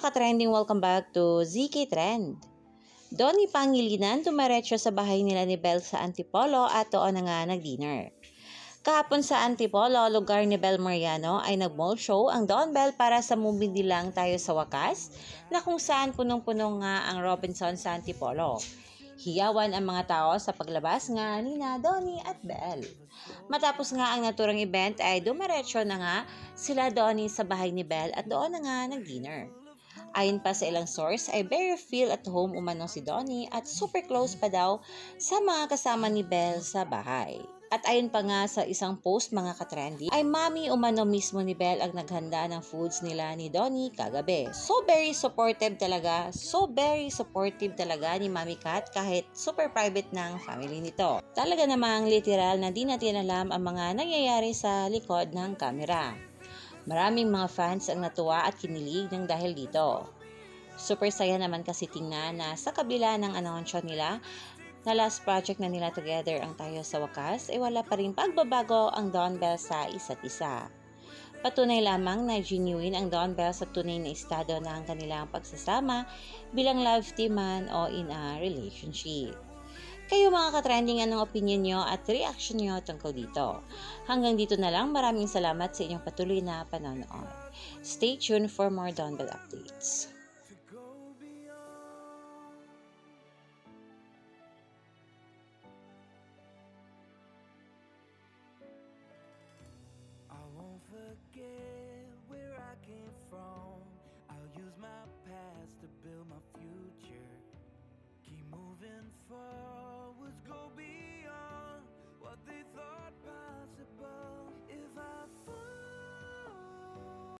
ka-trending, welcome back to ZK Trend. Donnie Pangilinan tumaretso sa bahay nila ni Belle sa Antipolo at doon na nga nag-dinner. Kahapon sa Antipolo, lugar ni Belle Mariano, ay nag-mall show ang Don Bell para sa movie Nilang Tayo sa Wakas na kung saan punong-puno nga ang Robinson sa Antipolo. Hiyawan ang mga tao sa paglabas nga nina Donnie at Belle. Matapos nga ang naturang event ay dumaretso na nga sila Donnie sa bahay ni Belle at doon na nga nag-dinner. Ayon pa sa ilang source ay very feel at home umano si Donnie at super close pa daw sa mga kasama ni Belle sa bahay. At ayon pa nga sa isang post mga katrendy, ay mami umano mismo ni Belle ang naghanda ng foods nila ni Donnie kagabi. So very supportive talaga ni Mami Kat kahit super private ng family nito. Talaga namang literal na di natin alam ang mga nangyayari sa likod ng kamera. Maraming mga fans ang natuwa at kinilig ng dahil dito. Super saya naman kasi tingnan na sa kabila ng announcement nila na last project na nila together ang Tayo sa Wakas ay wala pa rin pagbabago ang Don Bell sa isa't isa. Patunay lamang na genuine ang Don Bell sa tunay na estado ng kanilang pagsasama bilang love team man o in a relationship. Kayo mga ka-trending, anong opinion nyo at reaction nyo tungkol dito? Hanggang dito na lang, maraming salamat sa inyong patuloy na panonood. Stay tuned for more Don Bell updates. I won't forget.